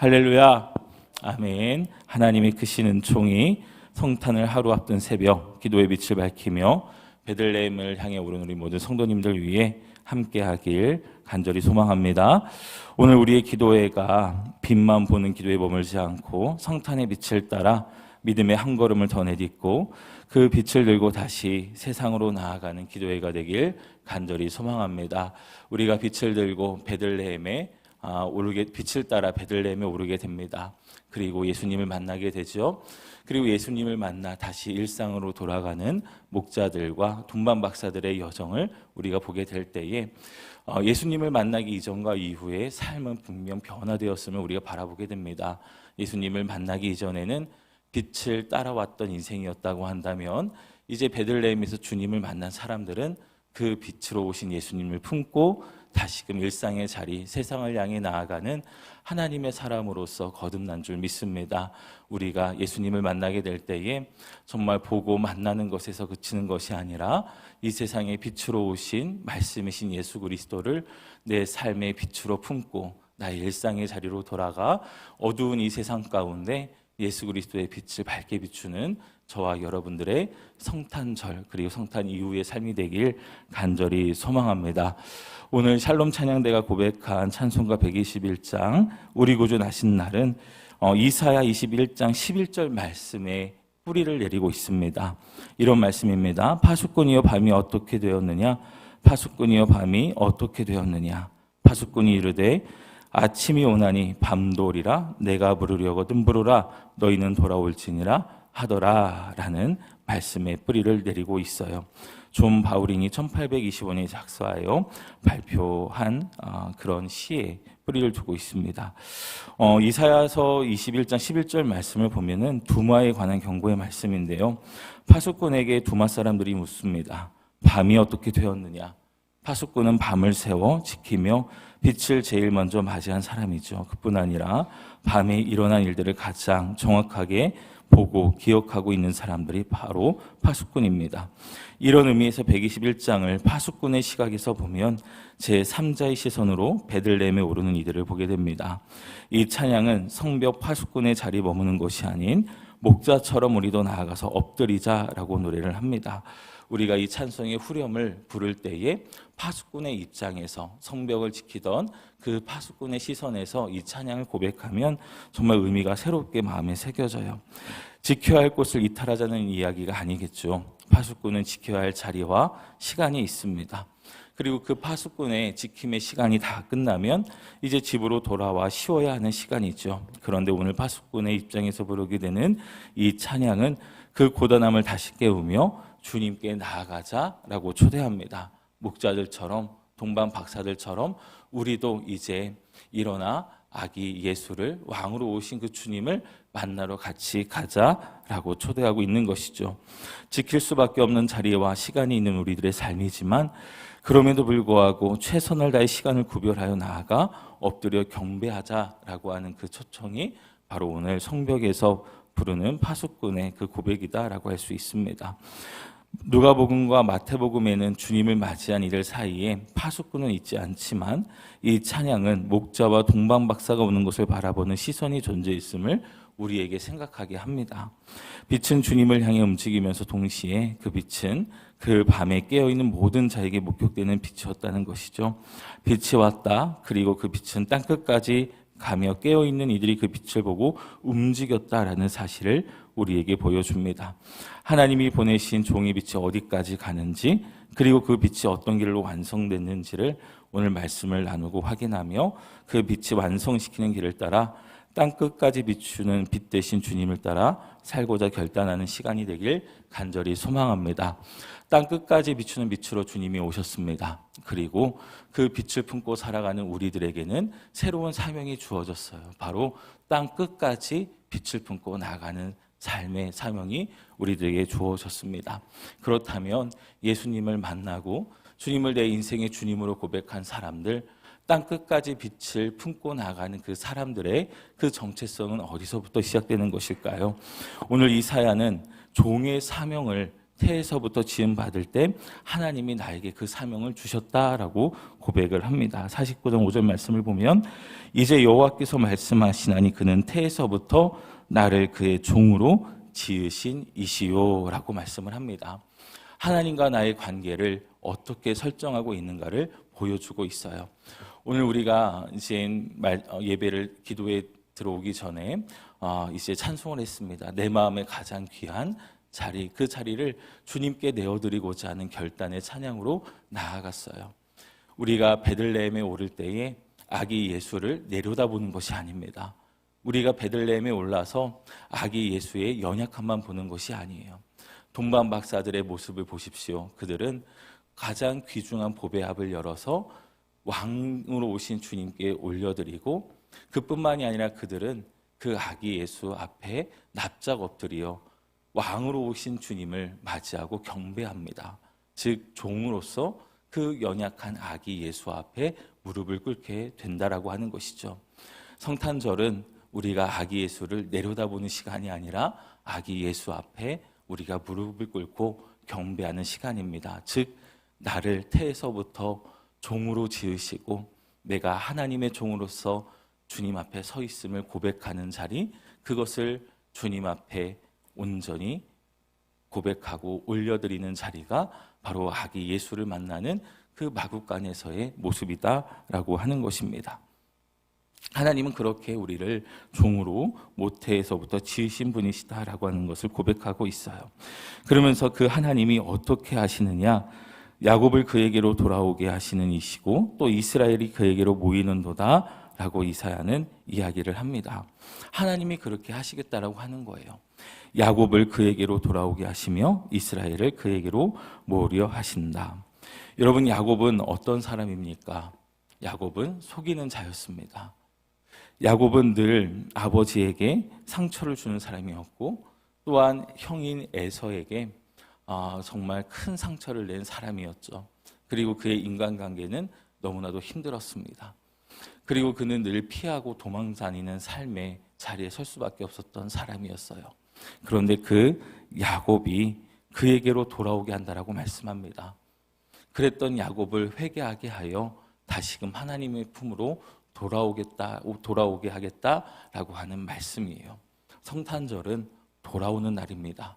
할렐루야, 아멘. 하나님의 크신 은총이 성탄을 하루 앞둔 새벽 기도의 빛을 밝히며 베들레헴을 향해 오른 우리 모든 성도님들 위해 함께하길 간절히 소망합니다. 오늘 우리의 기도회가 빛만 보는 기도에 머물지 않고 성탄의 빛을 따라 믿음의 한 걸음을 더 내딛고 그 빛을 들고 다시 세상으로 나아가는 기도회가 되길 간절히 소망합니다. 우리가 빛을 들고 베들레헴에 빛을 따라 베들레헴에 오르게 됩니다. 그리고 예수님을 만나게 되죠. 그리고 예수님을 만나 다시 일상으로 돌아가는 목자들과 동반 박사들의 여정을 우리가 보게 될 때에 예수님을 만나기 이전과 이후의 삶은 분명 변화되었음을 우리가 바라보게 됩니다. 예수님을 만나기 이전에는 빛을 따라왔던 인생이었다고 한다면 이제 베들레헴에서 주님을 만난 사람들은 그 빛으로 오신 예수님을 품고 다시금 일상의 자리, 세상을 향해 나아가는 하나님의 사람으로서 거듭난 줄 믿습니다. 우리가 예수님을 만나게 될 때에 정말 보고 만나는 것에서 그치는 것이 아니라 이 세상의 빛으로 오신 말씀이신 예수 그리스도를 내 삶의 빛으로 품고 나의 일상의 자리로 돌아가 어두운 이 세상 가운데 예수 그리스도의 빛을 밝게 비추는 저와 여러분들의 성탄절 그리고 성탄 이후의 삶이 되길 간절히 소망합니다. 오늘 샬롬 찬양대가 고백한 찬송가 121장 우리 구주 나신 날은 이사야 21장 11절 말씀에 뿌리를 내리고 있습니다. 이런 말씀입니다. 파수꾼이여 밤이 어떻게 되었느냐? 파수꾼이여 밤이 어떻게 되었느냐? 파수꾼이 이르되 아침이 오나니 밤도 오리라 내가 부르려거든 부르라 너희는 돌아올지니라 하더라 라는 말씀에 뿌리를 내리고 있어요. 존 바울인이 1825년에 작사하여 발표한 그런 시에 뿌리를 두고 있습니다. 이사야서 21장 11절 말씀을 보면은 두마에 관한 경고의 말씀인데요. 파수꾼에게 두마 사람들이 묻습니다. 밤이 어떻게 되었느냐? 파수꾼은 밤을 새워 지키며 빛을 제일 먼저 맞이한 사람이죠. 그뿐 아니라 밤에 일어난 일들을 가장 정확하게 보고 기억하고 있는 사람들이 바로 파수꾼입니다. 이런 의미에서 121장을 파수꾼의 시각에서 보면 제3자의 시선으로 베들레헴에 오르는 이들을 보게 됩니다. 이 찬양은 성벽 파수꾼의 자리에 머무는 것이 아닌 목자처럼 우리도 나아가서 엎드리자라고 노래를 합니다. 우리가 이 찬송의 후렴을 부를 때에 파수꾼의 입장에서 성벽을 지키던 그 파수꾼의 시선에서 이 찬양을 고백하면 정말 의미가 새롭게 마음에 새겨져요. 지켜야 할 곳을 이탈하자는 이야기가 아니겠죠. 파수꾼은 지켜야 할 자리와 시간이 있습니다. 그리고 그 파수꾼의 지킴의 시간이 다 끝나면 이제 집으로 돌아와 쉬어야 하는 시간이죠. 그런데 오늘 파수꾼의 입장에서 부르게 되는 이 찬양은 그 고단함을 다시 깨우며 주님께 나아가자라고 초대합니다. 목자들처럼 동반 박사들처럼 우리도 이제 일어나 아기 예수를 왕으로 오신 그 주님을 만나러 같이 가자라고 초대하고 있는 것이죠. 지킬 수밖에 없는 자리와 시간이 있는 우리들의 삶이지만 그럼에도 불구하고 최선을 다해 시간을 구별하여 나아가 엎드려 경배하자라고 하는 그 초청이 바로 오늘 성벽에서 부르는 파수꾼의 그 고백이다라고 할 수 있습니다. 누가복음과 마태복음에는 주님을 맞이한 이들 사이에 파수꾼은 있지 않지만 이 찬양은 목자와 동방 박사가 오는 것을 바라보는 시선이 존재했음을 우리에게 생각하게 합니다. 빛은 주님을 향해 움직이면서 동시에 그 빛은 그 밤에 깨어있는 모든 자에게 목격되는 빛이었다는 것이죠. 빛이 왔다. 그리고 그 빛은 땅끝까지 가며 깨어있는 이들이 그 빛을 보고 움직였다라는 사실을 우리에게 보여줍니다. 하나님이 보내신 종의 빛이 어디까지 가는지 그리고 그 빛이 어떤 길로 완성됐는지를 오늘 말씀을 나누고 확인하며 그 빛이 완성시키는 길을 따라 땅끝까지 비추는 빛 대신 주님을 따라 살고자 결단하는 시간이 되길 간절히 소망합니다. 땅끝까지 비추는 빛으로 주님이 오셨습니다. 그리고 그 빛을 품고 살아가는 우리들에게는 새로운 사명이 주어졌어요. 바로 땅끝까지 빛을 품고 나아가는 삶의 사명이 우리들에게 주어졌습니다. 그렇다면 예수님을 만나고 주님을 내 인생의 주님으로 고백한 사람들, 땅끝까지 빛을 품고 나가는 그 사람들의 그 정체성은 어디서부터 시작되는 것일까요? 오늘 이사야는 종의 사명을 태에서부터 지음 받을 때 하나님이 나에게 그 사명을 주셨다라고 고백을 합니다. 49장 5절 말씀을 보면 이제 여호와께서 말씀하시나니 그는 태에서부터 나를 그의 종으로 지으신 이시요라고 말씀을 합니다. 하나님과 나의 관계를 어떻게 설정하고 있는가를 보여주고 있어요. 오늘 우리가 이제 예배를 기도에 들어오기 전에 이제 찬송을 했습니다. 내 마음에 가장 귀한 자리, 그 자리를 주님께 내어드리고자 하는 결단의 찬양으로 나아갔어요. 우리가 베들레헴에 오를 때에 아기 예수를 내려다보는 것이 아닙니다. 우리가 베들레헴에 올라서 아기 예수의 연약함만 보는 것이 아니에요. 동방 박사들의 모습을 보십시오. 그들은 가장 귀중한 보배 합을 열어서 왕으로 오신 주님께 올려드리고, 그뿐만이 아니라 그들은 그 아기 예수 앞에 납작 엎드려 왕으로 오신 주님을 맞이하고 경배합니다. 즉 종으로서 그 연약한 아기 예수 앞에 무릎을 꿇게 된다라고 하는 것이죠. 성탄절은 우리가 아기 예수를 내려다보는 시간이 아니라 아기 예수 앞에 우리가 무릎을 꿇고 경배하는 시간입니다. 즉 나를 태에서부터 종으로 지으시고 내가 하나님의 종으로서 주님 앞에 서 있음을 고백하는 자리, 그것을 주님 앞에 온전히 고백하고 올려드리는 자리가 바로 아기 예수를 만나는 그 마국간에서의 모습이다라고 하는 것입니다. 하나님은 그렇게 우리를 종으로 모태에서부터 지으신 분이시다라고 하는 것을 고백하고 있어요. 그러면서 그 하나님이 어떻게 하시느냐, 야곱을 그에게로 돌아오게 하시는 이시고 또 이스라엘이 그에게로 모이는도다 라고 이사야는 이야기를 합니다. 하나님이 그렇게 하시겠다라고 하는 거예요. 야곱을 그에게로 돌아오게 하시며 이스라엘을 그에게로 모으려 하신다. 여러분, 야곱은 어떤 사람입니까? 야곱은 속이는 자였습니다. 야곱은 늘 아버지에게 상처를 주는 사람이었고 또한 형인 에서에게 정말 큰 상처를 낸 사람이었죠. 그리고 그의 인간관계는 너무나도 힘들었습니다. 그리고 그는 늘 피하고 도망다니는 삶의 자리에 설 수밖에 없었던 사람이었어요. 그런데 그 야곱이 그에게로 돌아오게 한다라고 말씀합니다. 그랬던 야곱을 회개하게 하여 다시금 하나님의 품으로 돌아오게 하겠다라고 하는 말씀이에요. 성탄절은 돌아오는 날입니다.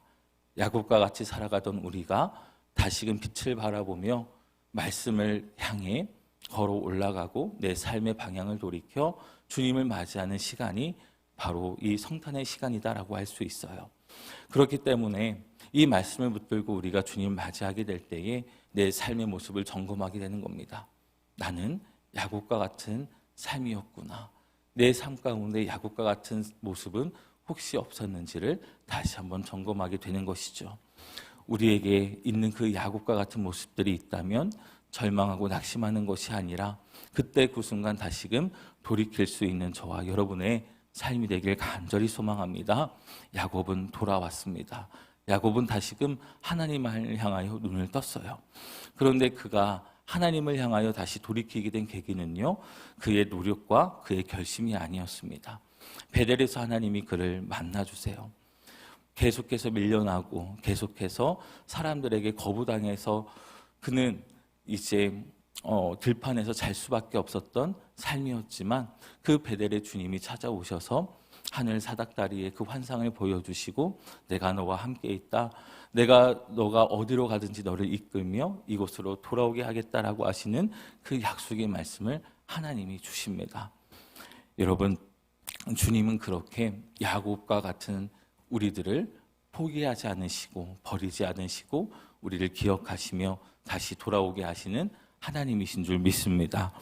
야곱과 같이 살아가던 우리가 다시금 빛을 바라보며 말씀을 향해 걸어 올라가고 내 삶의 방향을 돌이켜 주님을 맞이하는 시간이 바로 이 성탄의 시간이다라고 할 수 있어요. 그렇기 때문에 이 말씀을 붙들고 우리가 주님을 맞이하게 될 때에 내 삶의 모습을 점검하게 되는 겁니다. 나는 야곱과 같은 삶이었구나. 내 삶 가운데 야곱과 같은 모습은 혹시 없었는지를 다시 한번 점검하게 되는 것이죠. 우리에게 있는 그 야곱과 같은 모습들이 있다면 절망하고 낙심하는 것이 아니라 그때 그 순간 다시금 돌이킬 수 있는 저와 여러분의 삶이 되길 간절히 소망합니다. 야곱은 돌아왔습니다. 야곱은 다시금 하나님을 향하여 눈을 떴어요. 그런데 그가 하나님을 향하여 다시 돌이키게 된 계기는요, 그의 노력과 그의 결심이 아니었습니다. 베델에서 하나님이 그를 만나주세요. 계속해서 밀려나고 계속해서 사람들에게 거부당해서 그는 이제 들판에서 잘 수밖에 없었던 삶이었지만 그 베델의 주님이 찾아오셔서 하늘 사닥다리의 그 환상을 보여주시고 내가 너와 함께 있다. 너가 어디로 가든지 너를 이끌며 이곳으로 돌아오게 하겠다라고 하시는 그 약속의 말씀을 하나님이 주십니다. 여러분, 주님은 그렇게 야곱과 같은 우리들을 포기하지 않으시고 버리지 않으시고 우리를 기억하시며 다시 돌아오게 하시는 하나님이신 줄 믿습니다.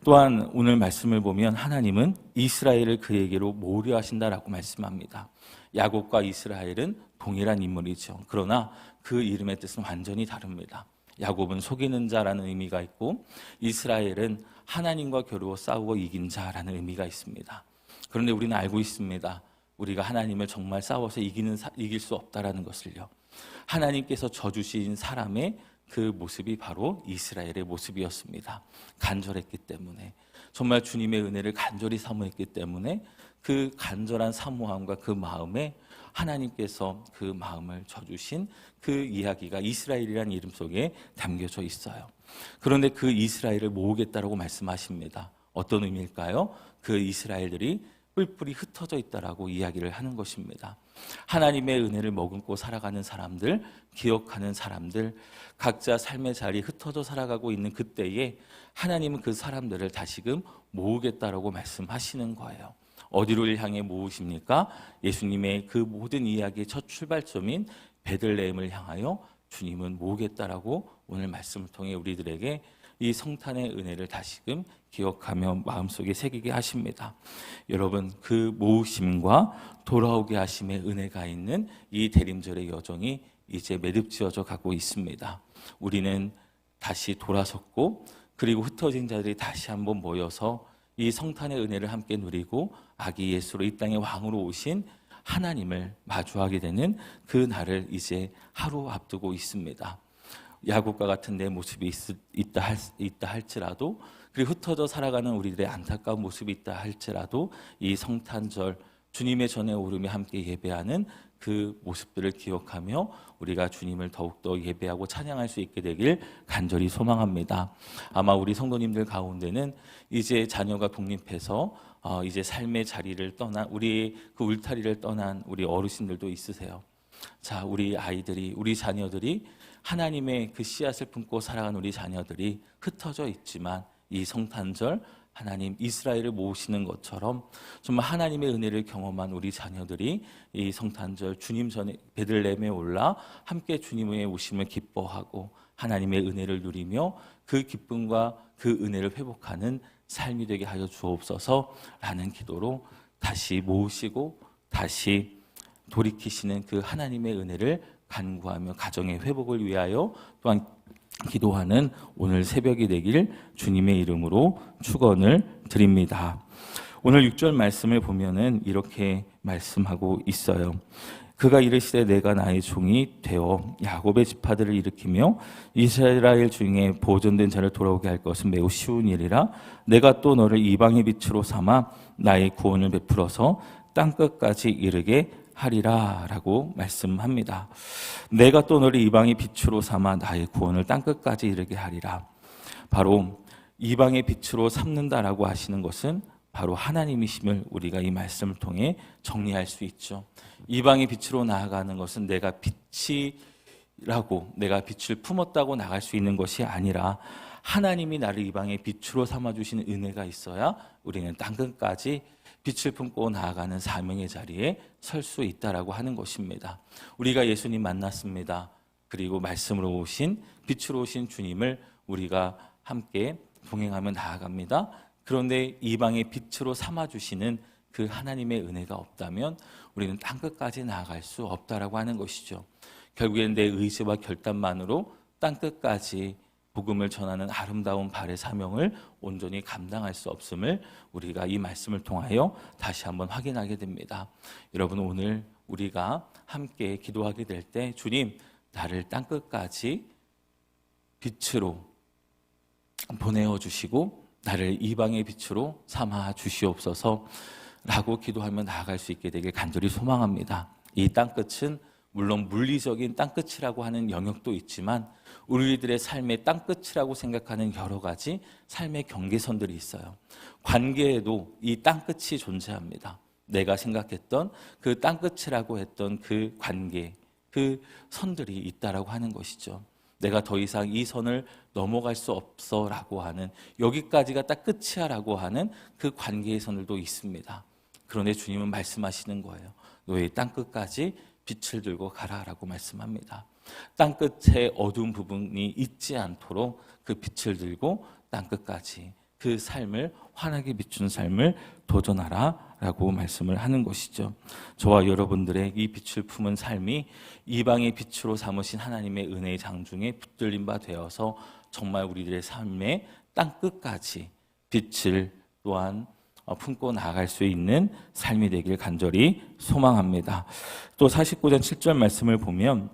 또한 오늘 말씀을 보면 하나님은 이스라엘을 그에게로 모으려 하신다라고 말씀합니다. 야곱과 이스라엘은 동일한 인물이죠. 그러나 그 이름의 뜻은 완전히 다릅니다. 야곱은 속이는 자라는 의미가 있고 이스라엘은 하나님과 겨루어 싸우고 이긴 자라는 의미가 있습니다. 그런데 우리는 알고 있습니다. 우리가 하나님을 정말 싸워서 이길 수 없다라는 것을요. 하나님께서 져주신 사람의 그 모습이 바로 이스라엘의 모습이었습니다. 간절했기 때문에, 정말 주님의 은혜를 간절히 사모했기 때문에 그 간절한 사모함과 그 마음에 하나님께서 그 마음을 져주신 그 이야기가 이스라엘이라는 이름 속에 담겨져 있어요. 그런데 그 이스라엘을 모으겠다라고 말씀하십니다. 어떤 의미일까요? 그 이스라엘들이 뿔뿔이 흩어져 있다라고 이야기를 하는 것입니다. 하나님의 은혜를 머금고 살아가는 사람들, 기억하는 사람들, 각자 삶의 자리에 흩어져 살아가고 있는 그때에 하나님은 그 사람들을 다시금 모으겠다라고 말씀하시는 거예요. 어디를 향해 모으십니까? 예수님의 그 모든 이야기의 첫 출발점인 베들레헴을 향하여 주님은 모으겠다라고 오늘 말씀을 통해 우리들에게 이 성탄의 은혜를 다시금 기억하며 마음속에 새기게 하십니다. 여러분, 그 모으심과 돌아오게 하심의 은혜가 있는 이 대림절의 여정이 이제 매듭지어져 가고 있습니다. 우리는 다시 돌아섰고, 그리고 흩어진 자들이 다시 한번 모여서 이 성탄의 은혜를 함께 누리고 아기 예수로 이 땅의 왕으로 오신 하나님을 마주하게 되는 그 날을 이제 하루 앞두고 있습니다. 야곱과 같은 내 모습이 있다 할지라도, 그리고 흩어져 살아가는 우리들의 안타까운 모습이 있다 할지라도 이 성탄절 주님의 전에 오름에 함께 예배하는 그 모습들을 기억하며 우리가 주님을 더욱더 예배하고 찬양할 수 있게 되길 간절히 소망합니다. 아마 우리 성도님들 가운데는 이제 자녀가 독립해서 이제 삶의 자리를 떠난, 우리의 그 울타리를 떠난 우리 어르신들도 있으세요. 자, 우리 아이들이, 우리 자녀들이 하나님의 그 씨앗을 품고 살아가는 우리 자녀들이 흩어져 있지만 이 성탄절 하나님 이스라엘을 모으시는 것처럼 정말 하나님의 은혜를 경험한 우리 자녀들이 이 성탄절 주님 전에 베들레헴에 올라 함께 주님의 오심을 기뻐하고 하나님의 은혜를 누리며 그 기쁨과 그 은혜를 회복하는 삶이 되게 하여 주옵소서라는 기도로 다시 모으시고 다시 돌이키시는 그 하나님의 은혜를 간구하며 가정의 회복을 위하여 또한 기도하는 오늘 새벽이 되길 주님의 이름으로 축원을 드립니다. 오늘 6절 말씀을 보면은 이렇게 말씀하고 있어요. 그가 이르시되 내가 나의 종이 되어 야곱의 지파들을 일으키며 이스라엘 중에 보존된 자를 돌아오게 할 것은 매우 쉬운 일이라. 내가 또 너를 이방의 빛으로 삼아 나의 구원을 베풀어서 땅끝까지 이르게 하리라 라고 말씀합니다. 내가 또 너를 이방의 빛으로 삼아 나의 구원을 땅끝까지 이르게 하리라. 바로 이방의 빛으로 삼는다라고 하시는 것은 바로 하나님이심을 우리가 이 말씀을 통해 정리할 수 있죠. 이방의 빛으로 나아가는 것은 내가 빛이라고, 내가 빛을 품었다고 나갈 수 있는 것이 아니라 하나님이 나를 이방의 빛으로 삼아주시는 은혜가 있어야 우리는 땅끝까지 빛을 품고 나아가는 사명의 자리에 설 수 있다라고 하는 것입니다. 우리가 예수님 만났습니다. 그리고 말씀으로 오신, 빛으로 오신 주님을 우리가 함께 동행하며 나아갑니다. 그런데 이방의 빛으로 삼아주시는 그 하나님의 은혜가 없다면 우리는 땅끝까지 나아갈 수 없다라고 하는 것이죠. 결국엔 내 의지와 결단만으로 땅끝까지 복음을 전하는 아름다운 발의 사명을 온전히 감당할 수 없음을 우리가 이 말씀을 통하여 다시 한번 확인하게 됩니다. 여러분, 오늘 우리가 함께 기도하게 될 때 주님, 나를 땅끝까지 빛으로 보내어 주시고 나를 이방의 빛으로 삼아 주시옵소서 라고 기도하며 나아갈 수 있게 되길 간절히 소망합니다. 이 땅끝은 물론 물리적인 땅끝이라고 하는 영역도 있지만 우리들의 삶의 땅끝이라고 생각하는 여러 가지 삶의 경계선들이 있어요. 관계에도 이 땅끝이 존재합니다. 내가 생각했던 그 땅끝이라고 했던 그 관계, 그 선들이 있다라고 하는 것이죠. 내가 더 이상 이 선을 넘어갈 수 없어라고 하는, 여기까지가 딱 끝이야라고 하는 그 관계의 선들도 있습니다. 그런데 주님은 말씀하시는 거예요. 너의 땅끝까지 빛을 들고 가라라고 말씀합니다. 땅끝에 어두운 부분이 있지 않도록 그 빛을 들고 땅끝까지 그 삶을 환하게 비추는 삶을 도전하라라고 말씀을 하는 것이죠. 저와 여러분들의 이 빛을 품은 삶이 이방의 빛으로 삼으신 하나님의 은혜의 장중에 붙들린 바 되어서 정말 우리들의 삶의 땅끝까지 빛을 또한 품고 나아갈 수 있는 삶이 되길 간절히 소망합니다. 또 49장 7절 말씀을 보면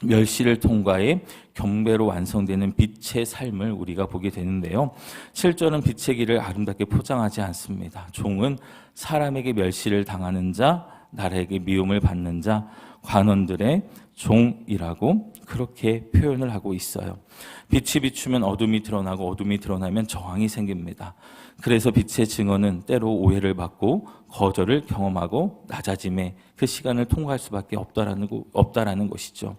멸시를 통과해 경배로 완성되는 빛의 삶을 우리가 보게 되는데요. 7절은 빛의 길을 아름답게 포장하지 않습니다. 종은 사람에게 멸시를 당하는 자, 나라에게 미움을 받는 자, 관원들의 종이라고 그렇게 표현을 하고 있어요. 빛이 비추면 어둠이 드러나고 어둠이 드러나면 저항이 생깁니다. 그래서 빛의 증언은 때로 오해를 받고 거절을 경험하고 낮아짐의 그 시간을 통과할 수밖에 없다라는 것이죠.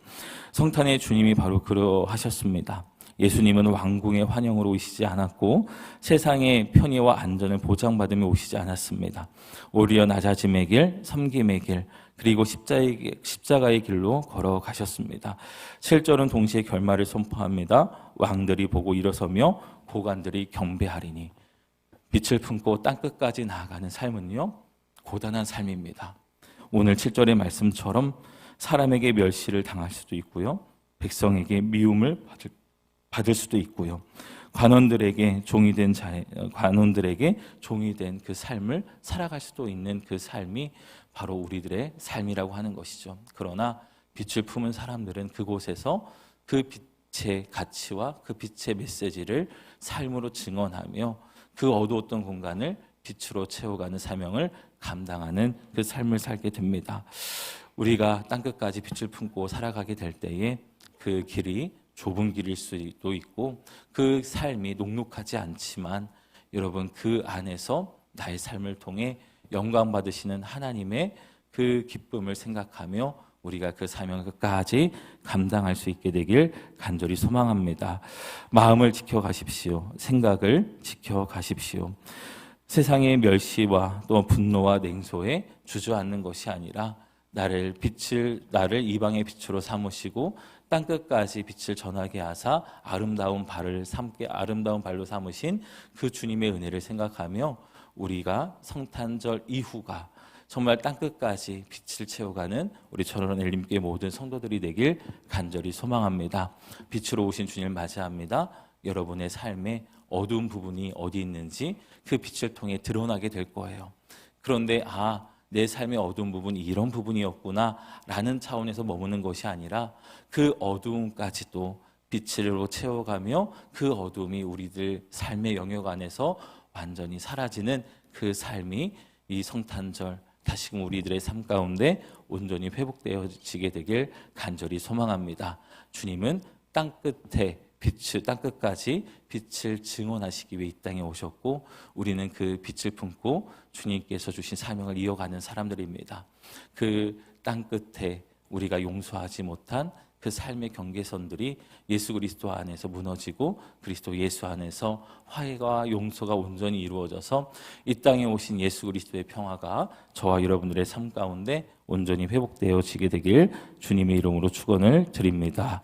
성탄의 주님이 바로 그러하셨습니다. 예수님은 왕궁의 환영으로 오시지 않았고 세상의 편의와 안전을 보장받으며 오시지 않았습니다. 오히려 낮아짐의 길, 섬김의 길, 그리고 십자가의 길로 걸어가셨습니다. 7절은 동시에 결말을 선포합니다. 왕들이 보고 일어서며 고관들이 경배하리니. 빛을 품고 땅끝까지 나아가는 삶은요, 고단한 삶입니다. 오늘 7절의 말씀처럼 사람에게 멸시를 당할 수도 있고요, 백성에게 미움을 받을 수도 있고요, 관원들에게 종이 된 그 삶을 살아갈 수도 있는 그 삶이 바로 우리들의 삶이라고 하는 것이죠. 그러나 빛을 품은 사람들은 그곳에서 그 빛의 가치와 그 빛의 메시지를 삶으로 증언하며 그 어두웠던 공간을 빛으로 채워가는 사명을 감당하는 그 삶을 살게 됩니다. 우리가 땅끝까지 빛을 품고 살아가게 될 때에 그 길이 좁은 길일 수도 있고 그 삶이 녹록하지 않지만 여러분, 그 안에서 나의 삶을 통해 영광 받으시는 하나님의 그 기쁨을 생각하며 우리가 그 사명을 끝까지 감당할 수 있게 되길 간절히 소망합니다. 마음을 지켜가십시오. 생각을 지켜가십시오. 세상의 멸시와 또 분노와 냉소에 주저앉는 것이 아니라 나를 이방의 빛으로 삼으시고 땅끝까지 빛을 전하게 하사 아름다운 발로 삼으신 그 주님의 은혜를 생각하며 우리가 성탄절 이후가 정말 땅끝까지 빛을 채워가는 우리 천원 엘림교회 모든 성도들이 되길 간절히 소망합니다. 빛으로 오신 주님을 맞이합니다. 여러분의 삶에 어두운 부분이 어디 있는지 그 빛을 통해 드러나게 될 거예요. 그런데 내 삶의 어두운 부분이 이런 부분이었구나 라는 차원에서 머무는 것이 아니라 그 어두움까지도 빛으로 채워가며 그 어두움이 우리들 삶의 영역 안에서 완전히 사라지는 그 삶이 이 성탄절 다시금 우리들의 삶 가운데 온전히 회복되어지게 되길 간절히 소망합니다. 주님은 땅끝까지 빛을 증언하시기 위해 이 땅에 오셨고 우리는 그 빛을 품고 주님께서 주신 사명을 이어가는 사람들입니다. 그 땅끝에 우리가 용서하지 못한 그 삶의 경계선들이 예수 그리스도 안에서 무너지고 그리스도 예수 안에서 화해와 용서가 온전히 이루어져서 이 땅에 오신 예수 그리스도의 평화가 저와 여러분들의 삶 가운데 온전히 회복되어지게 되길 주님의 이름으로 축원을 드립니다.